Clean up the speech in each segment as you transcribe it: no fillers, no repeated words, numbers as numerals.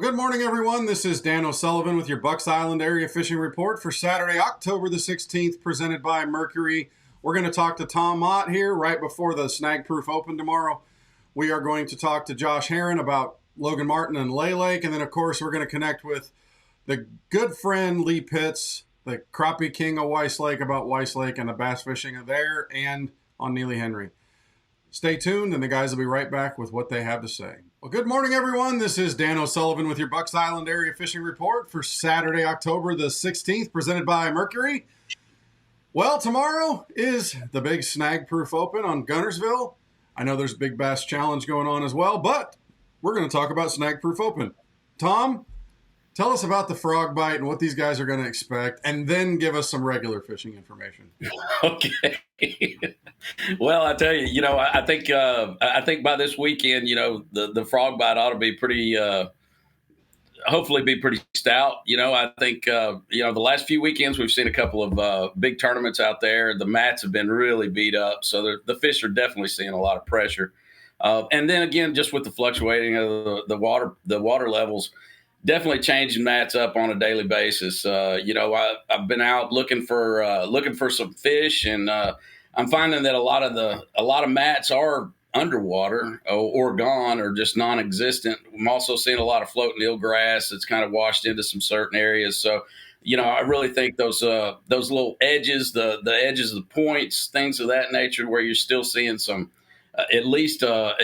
Well, good morning, everyone. This is Dan O'Sullivan with your Bucks Island Area Fishing Report for Saturday, October the 16th, presented by Mercury. We're going to talk to Tom Mott here right before the Snag Proof Open tomorrow. We are going to talk to Josh Herron about Logan Martin and Lay Lake. And then, of course, we're going to connect with the good friend Lee Pitts, the crappie king of Weiss Lake, about Weiss Lake and the bass fishing there and on Neely Henry. Stay tuned, and the guys will be right back with what they have to say. Well, good morning, everyone. This is Dan O'Sullivan with your Bucks Island Area Fishing Report for Saturday, October the 16th, presented by Mercury. Well, tomorrow is the big Snag Proof Open on Guntersville. I know there's a big bass challenge going on as well, but we're going to talk about Snag Proof Open. Tom, tell us about the frog bite and what these guys are going to expect, and then give us some regular fishing information. Okay. Well, I tell you, I think by this weekend, the frog bite ought to be pretty, hopefully be pretty stout. I think, the last few weekends we've seen a couple of big tournaments out there. The mats have been really beat up, so the fish are definitely seeing a lot of pressure. And then again, just with the fluctuating of the water levels, definitely changing mats up on a daily basis. I've been out looking for some fish, and I'm finding that a lot of mats are underwater or gone or just non-existent. I'm also seeing a lot of floating eelgrass that's kind of washed into some certain areas. So, I really think those little edges, the edges of the points, things of that nature, where you're still seeing some, at least I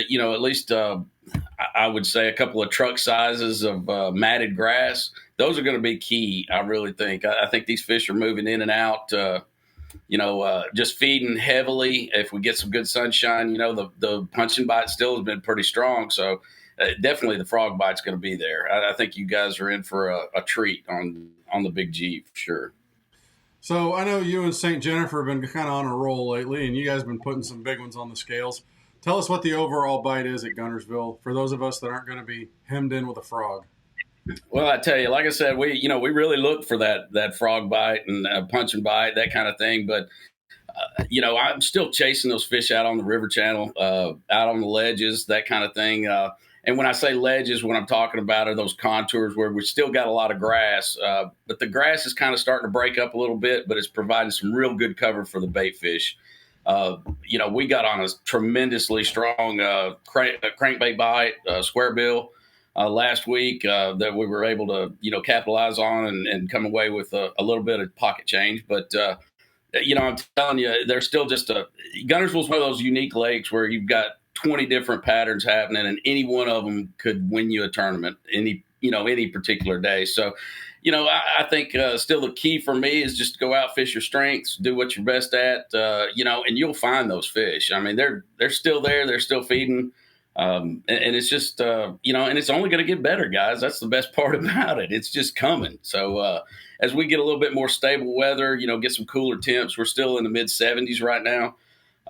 would say a couple of truck sizes of matted grass. Those are going to be key, I really think. I think these fish are moving in and out, just feeding heavily. If we get some good sunshine, the punching bite still has been pretty strong. So definitely the frog bite's going to be there. I think you guys are in for a treat on the Big G for sure. So I know you and St. Jennifer have been kind of on a roll lately, and you guys have been putting some big ones on the scales. Tell us what the overall bite is at Guntersville for those of us that aren't going to be hemmed in with a frog. Well, I tell you, like I said, we really look for that frog bite and punch and bite, that kind of thing. But, I'm still chasing those fish out on the river channel, out on the ledges, that kind of thing. And when I say ledges, what I'm talking about are those contours where we still got a lot of grass. But the grass is kind of starting to break up a little bit, but it's providing some real good cover for the bait fish. We got on a tremendously strong crankbait bite, square bill, last week that we were able to, capitalize on and come away with a little bit of pocket change. But, I'm telling you, there's still Guntersville's one of those unique lakes where you've got 20 different patterns happening, and any one of them could win you a tournament any particular day. So, I think still the key for me is just to go out, fish your strengths, do what you're best at, and you'll find those fish. I mean, they're still there. They're still feeding. And it's just, and it's only going to get better, guys. That's the best part about it. It's just coming. So as we get a little bit more stable weather, get some cooler temps, we're still in the mid 70s right now.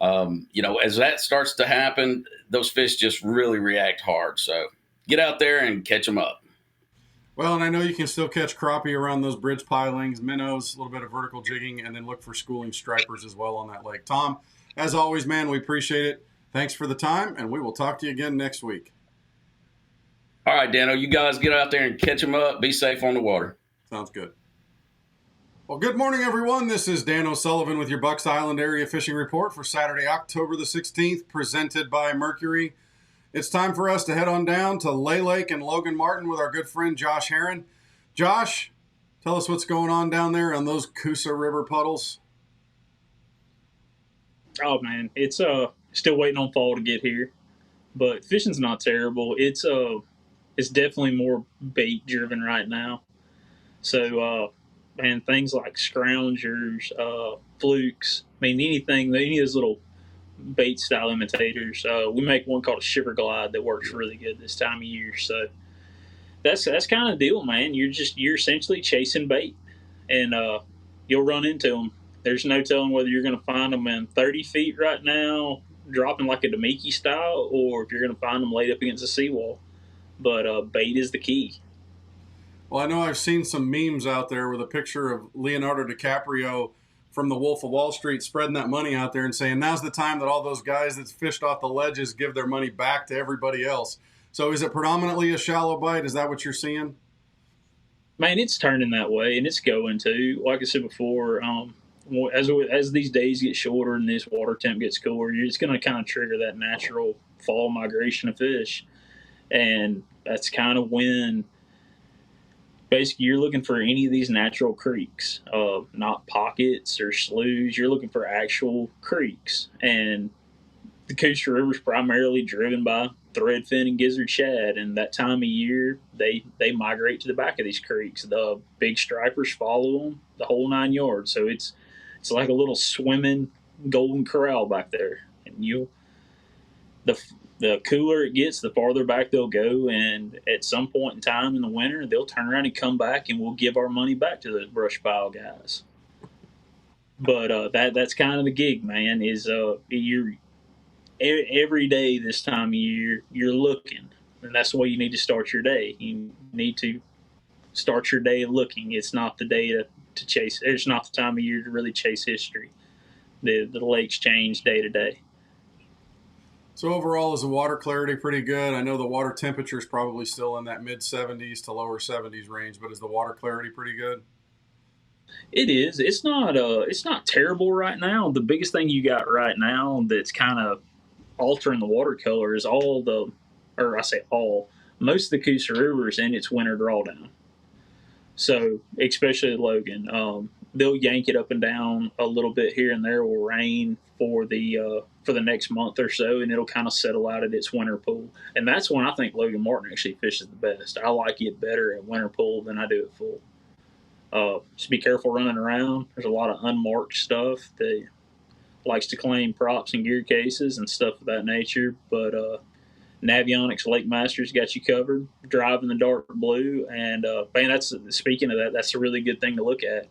As that starts to happen, those fish just really react hard. So get out there and catch them up. Well, and I know you can still catch crappie around those bridge pilings, minnows, a little bit of vertical jigging, and then look for schooling stripers as well on that lake. Tom, as always, man, we appreciate it. Thanks for the time, and we will talk to you again next week. All right, Dano, you guys get out there and catch them up. Be safe on the water. Sounds good. Well, good morning, everyone. This is Dan O'Sullivan with your Bucks Island Area Fishing Report for Saturday, October the 16th, presented by Mercury. It's time for us to head on down to Lay Lake and Logan Martin with our good friend Josh Herron. Josh, tell us what's going on down there on those Coosa River puddles. Oh man, it's still waiting on fall to get here, but fishing's not terrible. It's definitely more bait driven right now. So things like scroungers, flukes, any of those little bait style imitators. We make one called a shiver glide that works really good this time of year. So that's kind of the deal, man. You're essentially chasing bait, and you'll run into them. There's no telling whether you're going to find them in 30 feet right now, dropping like a Damiki style, or if you're going to find them laid up against a seawall. But bait is the key. Well, I know I've seen some memes out there with a picture of Leonardo DiCaprio from The Wolf of Wall Street spreading that money out there and saying now's the time that all those guys that fished off the ledges give their money back to everybody else. So is it predominantly a shallow bite? Is that what you're seeing? Man, it's turning that way, and it's going to. Like I said before, as these days get shorter and this water temp gets cooler, it's going to kind of trigger that natural fall migration of fish, and that's kind of when basically you're looking for any of these natural creeks, not pockets or sloughs. You're looking for actual creeks, and the Coosa River is primarily driven by threadfin and gizzard shad, and that time of year they migrate to the back of these creeks. The big stripers follow them the whole 9 yards, so it's like a little swimming golden corral back there. And the cooler it gets, the farther back they'll go, and at some point in time in the winter, they'll turn around and come back, and we'll give our money back to those brush pile guys. But that's kind of the gig, man. Is you're every day this time of year you're looking, and that's the way you need to start your day. You need to start your day looking. It's not the day to chase. It's not the time of year to really chase history. The lakes change day to day. So overall, is the water clarity pretty good? I know the water temperature is probably still in that mid 70s to lower 70s range, but is the water clarity pretty good? It is. It's not terrible right now. The biggest thing you got right now that's kind of altering the water color is most of the Coosa River is in its winter drawdown. So, especially Logan, they'll yank it up and down a little bit here and there will rain for the next month or so, and it'll kind of settle out at its winter pool. And that's when I think Logan Martin actually fishes the best. I like it better at winter pool than I do at full. Just be careful running around. There's a lot of unmarked stuff that likes to claim props and gear cases and stuff of that nature. But Navionics Lake Masters got you covered. Drive in the dark blue, and man, speaking of that, that's a really good thing to look at.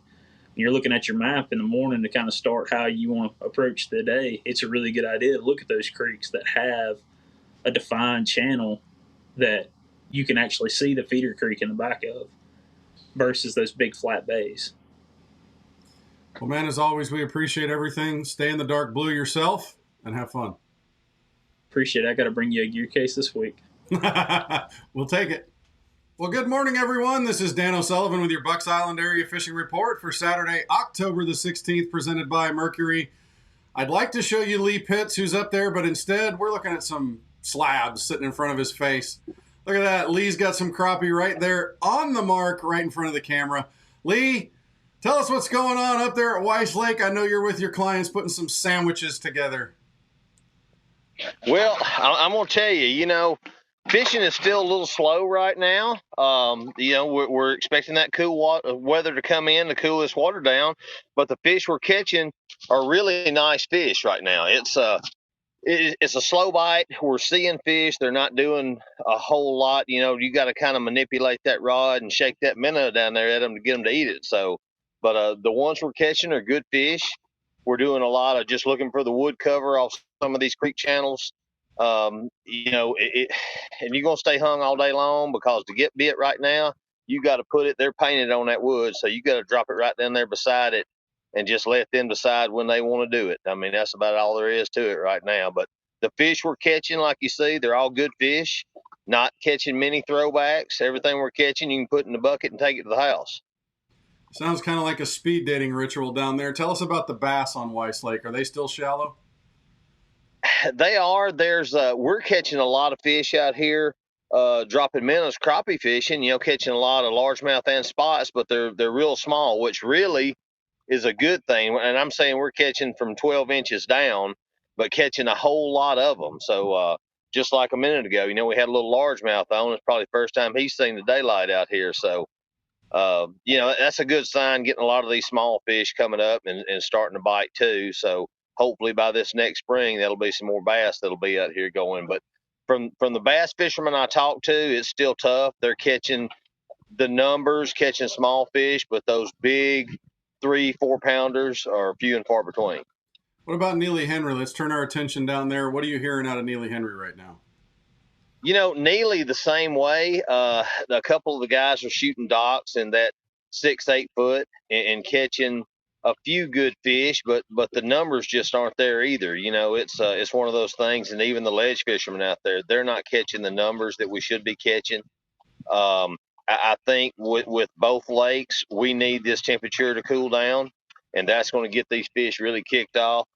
When you're looking at your map in the morning to kind of start how you want to approach the day, it's a really good idea to look at those creeks that have a defined channel that you can actually see the feeder creek in the back of versus those big flat bays. Well, man, as always, we appreciate everything. Stay in the dark blue yourself and have fun. Appreciate it. I got to bring you a gear case this week. We'll take it. Well, good morning, everyone. This is Dan O'Sullivan with your Bucks Island Area Fishing Report for Saturday, October the 16th, presented by Mercury. I'd like to show you Lee Pitts, who's up there, but instead we're looking at some slabs sitting in front of his face. Look at that. Lee's got some crappie right there on the mark right in front of the camera. Lee, tell us what's going on up there at Weiss Lake. I know you're with your clients putting some sandwiches together. Well, I'm going to tell you, fishing is still a little slow right now. We're expecting that cool weather to come in to cool this water down, but the fish we're catching are really nice fish right now. It's a slow bite. We're seeing fish. They're not doing a whole lot. You got to kind of manipulate that rod and shake that minnow down there at them to get them to eat it. So, but the ones we're catching are good fish. We're doing a lot of just looking for the wood cover off some of these creek channels. And you're going to stay hung all day long because to get bit right now, you got to put it, they're painted on that wood. So you got to drop it right down there beside it and just let them decide when they want to do it. I mean, that's about all there is to it right now. But the fish we're catching, like you see, they're all good fish, not catching many throwbacks. Everything we're catching, you can put in the bucket and take it to the house. Sounds kind of like a speed dating ritual down there. Tell us about the bass on Weiss Lake. Are they still shallow? They are. We're catching a lot of fish out here, dropping minnows, crappie fishing, catching a lot of largemouth and spots, but they're real small, which really is a good thing. And I'm saying we're catching from 12 inches down, but catching a whole lot of them. So just like a minute ago, we had a little largemouth on. It's probably the first time he's seen the daylight out here. So, that's a good sign, getting a lot of these small fish coming up and starting to bite too. So hopefully by this next spring, that'll be some more bass that'll be out here going. But from the bass fishermen I talk to, it's still tough. They're catching the numbers, catching small fish, but those big 3-4 pounders are few and far between. What about Neely Henry? Let's turn our attention down there. What are you hearing out of Neely Henry right now? Neely the same way. A couple of the guys are shooting docks in that 6-8 foot and catching a few good fish, but the numbers just aren't there either. You know, it's one of those things, and even the ledge fishermen out there, they're not catching the numbers that we should be catching. Um, I think with both lakes, we need this temperature to cool down, and that's going to get these fish really kicked off.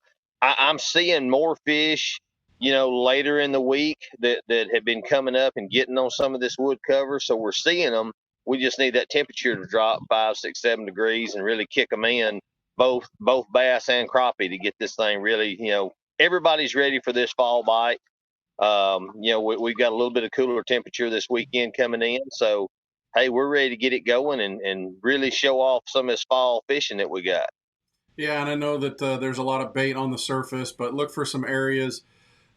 I'm seeing more fish, you know, later in the week that have been coming up and getting on some of this wood cover. So we're seeing them. We just need that temperature to drop 5, 6, 7 degrees and really kick them in, both bass and crappie, to get this thing really, you know, everybody's ready for this fall bite. You know, we've got a little bit of cooler temperature this weekend coming in. So, hey, we're ready to get it going and really show off some of this fall fishing that we got. Yeah, and I know that there's a lot of bait on the surface, but look for some areas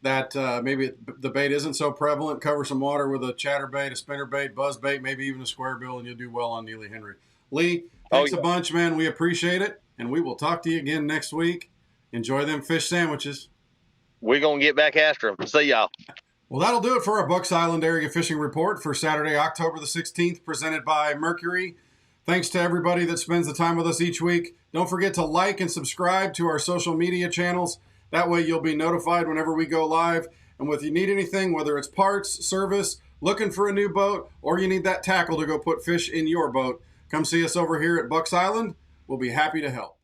that maybe the bait isn't so prevalent. Cover some water with a chatterbait, a spinnerbait, buzzbait, maybe even a square bill, and you'll do well on Neely Henry. Lee, thanks a bunch, man. We appreciate it, and we will talk to you again next week. Enjoy them fish sandwiches. We're going to get back after them. See y'all. Well, that'll do it for our Bucks Island Area Fishing Report for Saturday, October the 16th, presented by Mercury. Thanks to everybody that spends the time with us each week. Don't forget to like and subscribe to our social media channels. That way you'll be notified whenever we go live. And if you need anything, whether it's parts, service, looking for a new boat, or you need that tackle to go put fish in your boat, come see us over here at Bucks Island. We'll be happy to help.